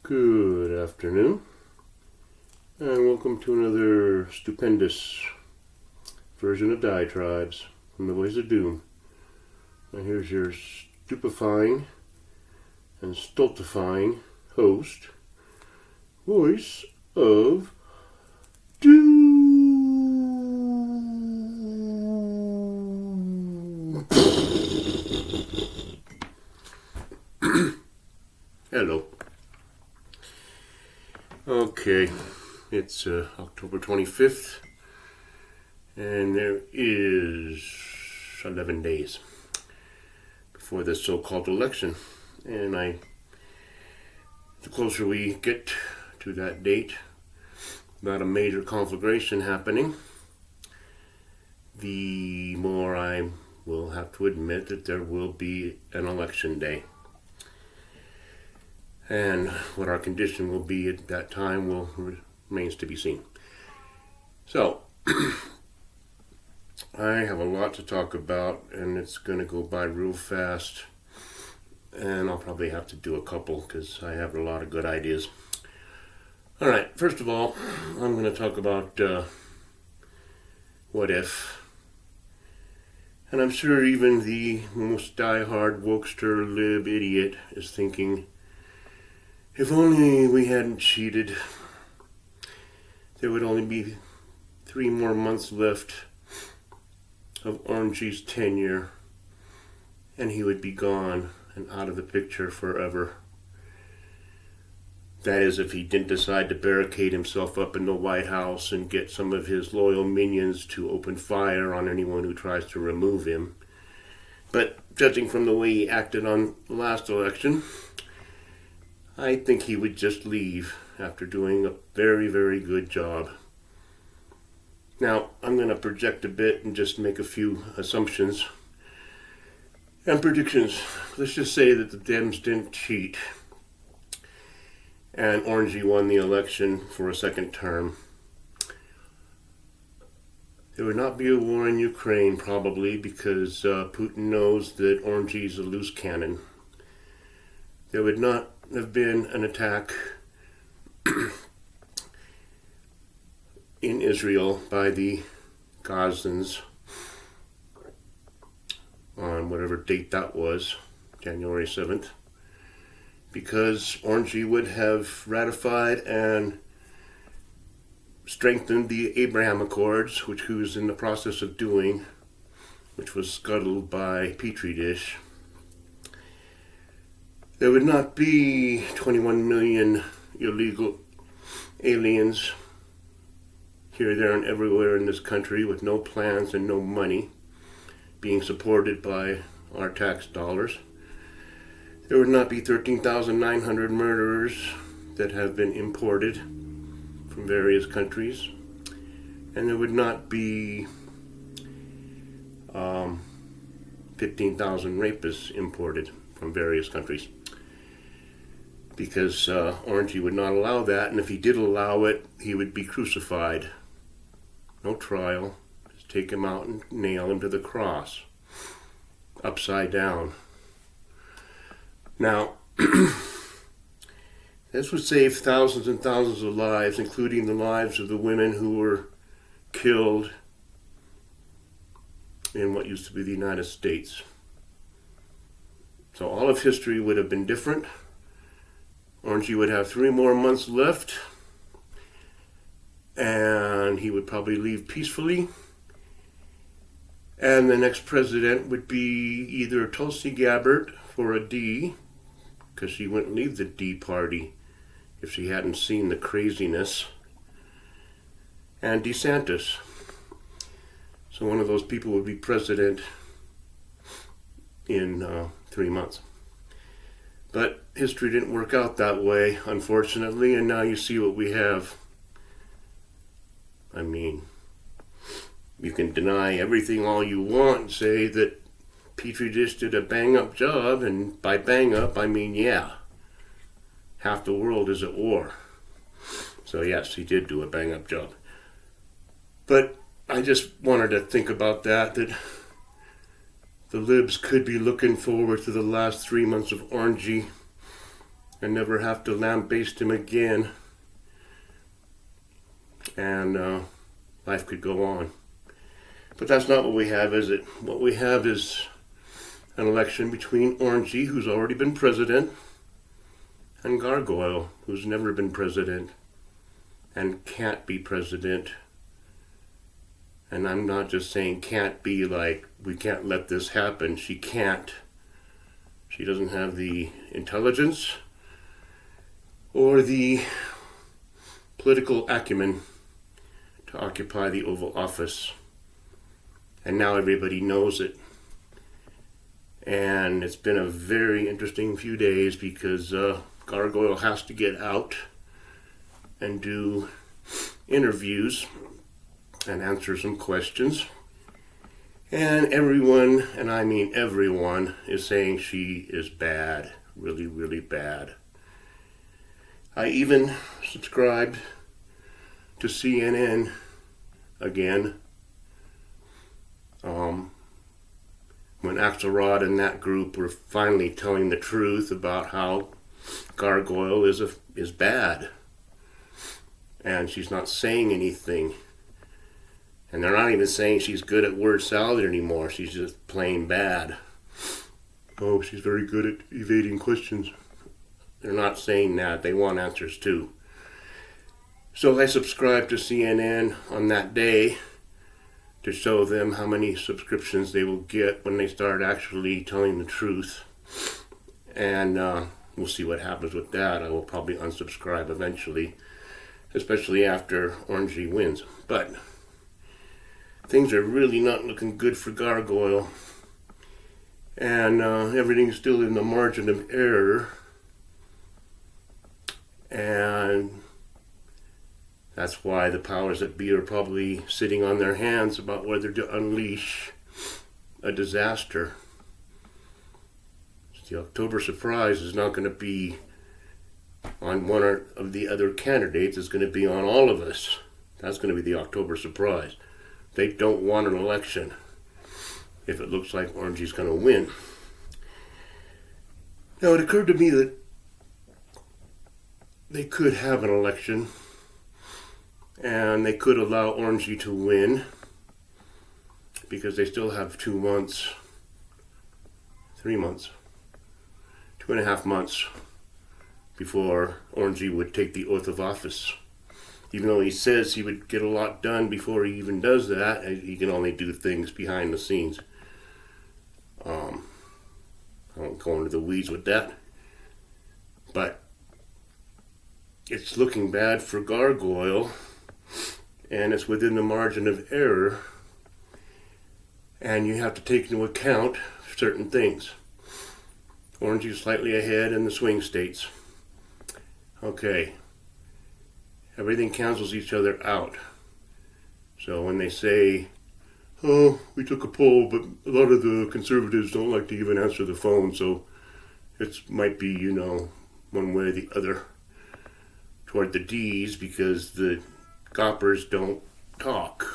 Good afternoon, and welcome to another stupendous version of Diatribes from the Voice of Doom. And here's your stupefying and stultifying host, Voice of Doom. Hello. Okay, it's October 25th, and there is 11 days before this so-called election. And the closer we get to that date, about a major conflagration happening, the more I will have to admit that there will be an election day. And what our condition will be at that time remains to be seen. So, I have a lot to talk about, and it's going to go by real fast. And I'll probably have to do a couple because I have a lot of good ideas. All right, first of all, I'm going to talk about what if. And I'm sure even the most die-hard wokester lib idiot is thinking, if only we hadn't cheated, there would only be 3 more months left of Orangey's tenure, and he would be gone and out of the picture forever. That is, if he didn't decide to barricade himself up in the White House and get some of his loyal minions to open fire on anyone who tries to remove him. But judging from the way he acted on the last election, I think he would just leave after doing a very, very good job. Now, I'm going to project a bit and just make a few assumptions and predictions. Let's just say that the Dems didn't cheat and Orangey won the election for a second term. There would not be a war in Ukraine, probably, because Putin knows that Orangey's a loose cannon. There would not have been an attack in Israel by the Gazans on whatever date that was, January 7th, because Orangey would have ratified and strengthened the Abraham Accords, which he was in the process of doing, which was scuttled by Petri dish. There would not be 21 million illegal aliens here, there, and everywhere in this country with no plans and no money being supported by our tax dollars. There would not be 13,900 murderers that have been imported from various countries. And there would not be 15,000 rapists imported from various countries. Because Orangey would not allow that, and if he did allow it, he would be crucified. No trial. Just take him out and nail him to the cross. Upside down. Now, this would save thousands and thousands of lives, including the lives of the women who were killed in what used to be the United States. So all of history would have been different. Orangey would have 3 more months left, and he would probably leave peacefully. And the next president would be either Tulsi Gabbard for a D, because she wouldn't leave the D party if she hadn't seen the craziness, and DeSantis. So one of those people would be president in 3 months. But history didn't work out that way, unfortunately, and now you see what we have. I mean, you can deny everything all you want and say that Petri dish did a bang-up job, and by bang-up, I mean, yeah, half the world is at war. So yes, he did do a bang-up job. But I just wanted to think about that the libs could be looking forward to the last 3 months of Orangey and never have to lambaste him again, and life could go on. But that's not what we have, is it? What we have is an election between Orangey, who's already been president, and Gargoyle, who's never been president and can't be president. And I'm not just saying can't be like we can't let this happen. She can't. She doesn't have the intelligence or the political acumen to occupy the Oval Office. And now everybody knows it. And it's been a very interesting few days because Gargoyle has to get out and do interviews and answer some questions. And everyone, and I mean everyone, is saying she is bad. Really, really bad. I even subscribed to CNN again. When Axelrod and that group were finally telling the truth about how Gargoyle is bad. And she's not saying anything. And they're not even saying she's good at word salad anymore. She's just plain bad. Oh, she's very good at evading questions. They're not saying that. They want answers too. So I subscribed to CNN on that day to show them how many subscriptions they will get when they start actually telling the truth. And we'll see what happens with that. I will probably unsubscribe eventually, especially after Orangey wins. But things are really not looking good for Gargoyle. And everything's still in the margin of error. And that's why the powers that be are probably sitting on their hands about whether to unleash a disaster. The October surprise is not going to be on one of the other candidates. It's going to be on all of us. That's going to be the October surprise. They don't want an election if it looks like Orangey's going to win. Now, it occurred to me that they could have an election and they could allow Orangey to win because they still have 2 months, 3 months, 2.5 months before Orangey would take the oath of office. Even though he says he would get a lot done before he even does that, he can only do things behind the scenes. I won't go into the weeds with that. But it's looking bad for Gargoyle, and it's within the margin of error, and you have to take into account certain things. Orangey is slightly ahead in the swing states. Okay. Everything cancels each other out. So when they say, oh, we took a poll, but a lot of the conservatives don't like to even answer the phone, so it might be, one way or the other toward the D's because the goppers don't talk.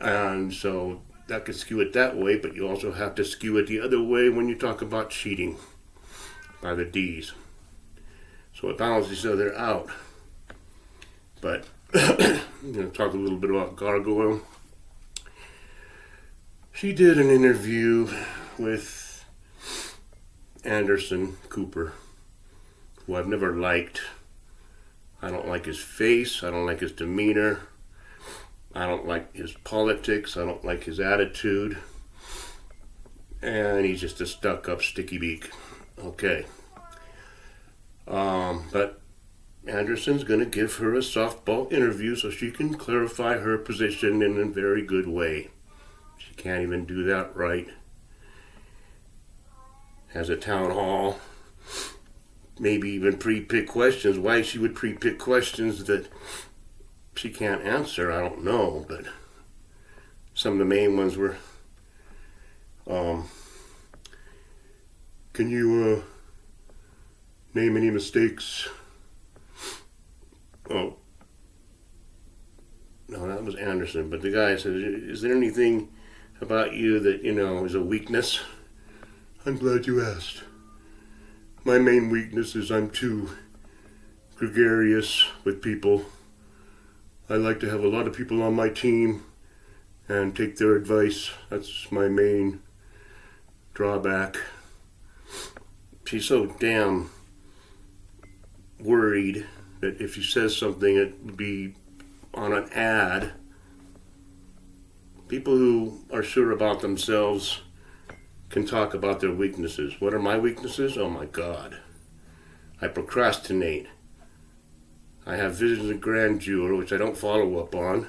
And so that could skew it that way, but you also have to skew it the other way when you talk about cheating by the D's. So it balances each other out. But I'm going to talk a little bit about Gargoyle. She did an interview with Anderson Cooper, who I've never liked. I don't like his face. I don't like his demeanor. I don't like his politics. I don't like his attitude. And he's just a stuck-up sticky beak. Okay. But Anderson's going to give her a softball interview so she can clarify her position in a very good way. She can't even do that right. Has a town hall. Maybe even pre-pick questions. Why she would pre-pick questions that she can't answer, I don't know. But some of the main ones were, can you name any mistakes? Oh, no, that was Anderson. But the guy said, is there anything about you that, is a weakness? I'm glad you asked. My main weakness is I'm too gregarious with people. I like to have a lot of people on my team and take their advice. That's my main drawback. She's so damn worried that if she says something, it would be on an ad. People who are sure about themselves can talk about their weaknesses. What are my weaknesses? Oh my God. I procrastinate. I have visions of grandeur, which I don't follow up on.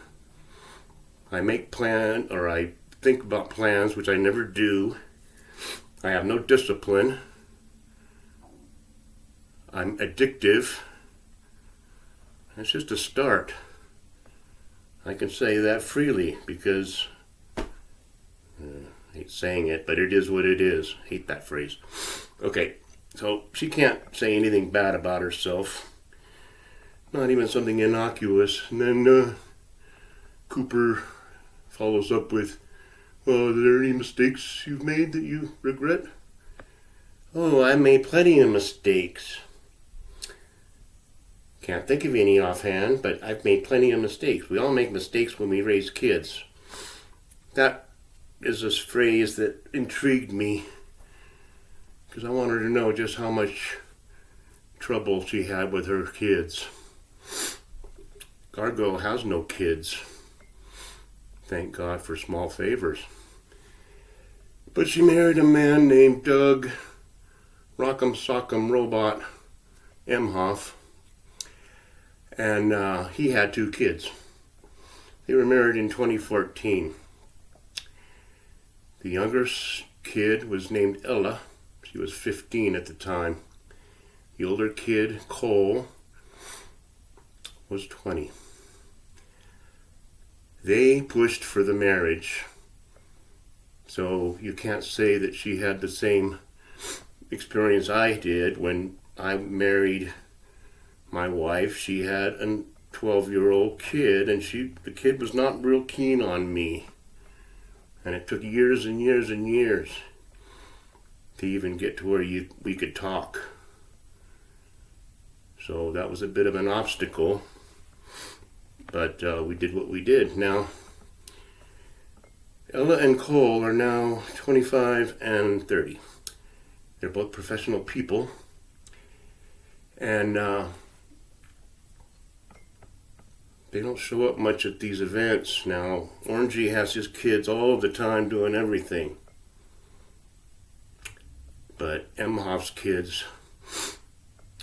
I I think about plans, which I never do. I have no discipline. I'm addictive. It's just a start. I can say that freely because I hate saying it, but it is what it is. I hate that phrase. Okay, so she can't say anything bad about herself. Not even something innocuous. And then Cooper follows up with, well, are there any mistakes you've made that you regret? Oh, I made plenty of mistakes. Can't think of any offhand, but I've made plenty of mistakes. We all make mistakes when we raise kids. That is a phrase that intrigued me because I wanted to know just how much trouble she had with her kids. Gargoyle has no kids. Thank God for small favors. But she married a man named Doug Rock'em Sock'em Robot Emhoff. And he had 2 kids. They were married in 2014. The younger kid was named Ella. She was 15 at the time. The older kid, Cole, was 20. They pushed for the marriage. So you can't say that she had the same experience I did when I married my wife. She had a 12-year-old kid, and the kid was not real keen on me. And it took years and years and years to even get to where we could talk. So that was a bit of an obstacle, but we did what we did. Now, Ella and Cole are now 25 and 30. They're both professional people, and they don't show up much at these events now. Orangey has his kids all the time doing everything. But Emhoff's kids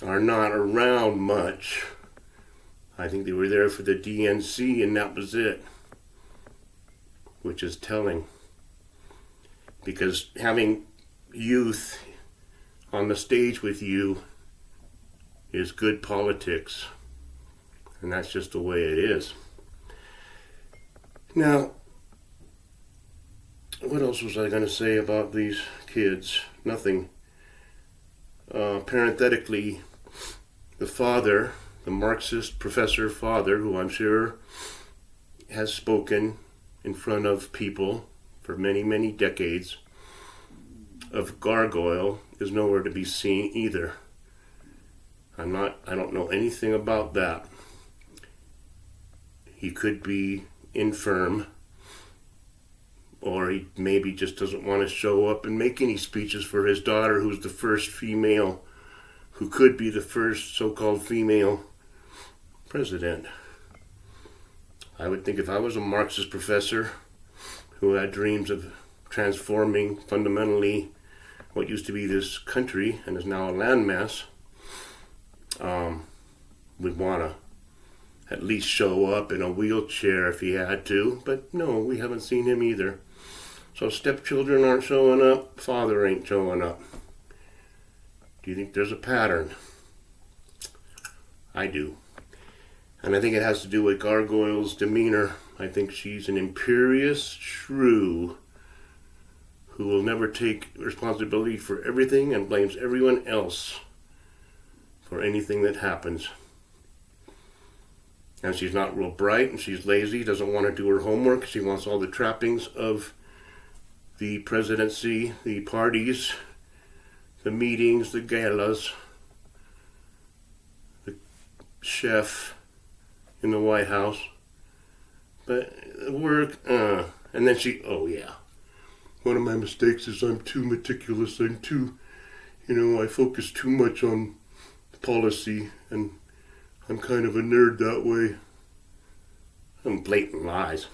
are not around much. I think they were there for the DNC and that was it. Which is telling. Because having youth on the stage with you is good politics. And that's just the way it is. Now, what else was I going to say about these kids? Nothing. Parenthetically, the father, the Marxist professor father, who I'm sure has spoken in front of people for many, many decades, of Gargoyle, is nowhere to be seen either. I don't know anything about that. He could be infirm, or he maybe just doesn't want to show up and make any speeches for his daughter, who's the first female, who could be the first so-called female president. I would think if I was a Marxist professor who had dreams of transforming fundamentally what used to be this country and is now a landmass, would want to at least show up in a wheelchair if he had to, but no, we haven't seen him either. So stepchildren aren't showing up, father ain't showing up. Do you think there's a pattern? I do. And I think it has to do with Gargoyle's demeanor. I think she's an imperious shrew who will never take responsibility for everything and blames everyone else for anything that happens. And she's not real bright, and she's lazy, doesn't want to do her homework. She wants all the trappings of the presidency, the parties, the meetings, the galas, the chef in the White House. But work, and then oh yeah. One of my mistakes is I'm too meticulous. I focus too much on policy, and I'm kind of a nerd that way. I'm blatant lies.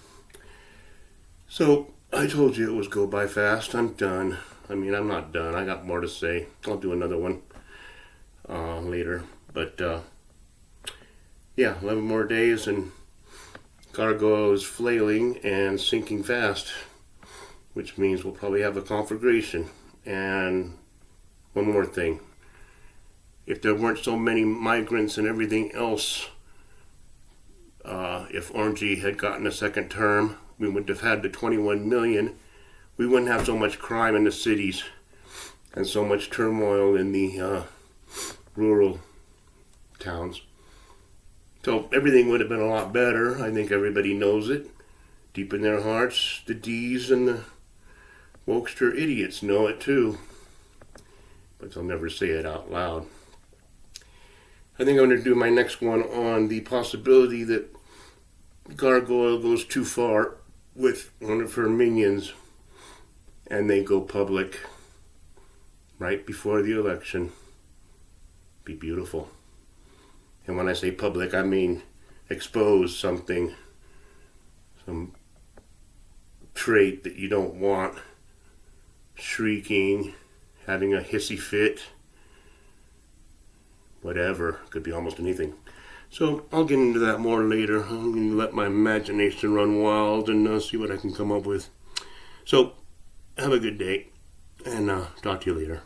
So, I told you it was go by fast. I'm done. I'm not done. I got more to say. I'll do another one later. But, 11 more days, and Gargoyle is flailing and sinking fast, which means we'll probably have a conflagration. And one more thing. If there weren't so many migrants and everything else, if Orangey had gotten a second term, we would have had the 21 million. We wouldn't have so much crime in the cities and so much turmoil in the rural towns. So everything would have been a lot better. I think everybody knows it. Deep in their hearts, the D's and the wokester idiots know it too. But they'll never say it out loud. I think I'm going to do my next one on the possibility that Gargoyle goes too far with one of her minions and they go public right before the election. Be beautiful. And when I say public, I mean expose something, some trait that you don't want, shrieking, having a hissy fit, whatever. Could be almost anything. So I'll get into that more later. I'm going to let my imagination run wild and see what I can come up with. So have a good day, and talk to you later.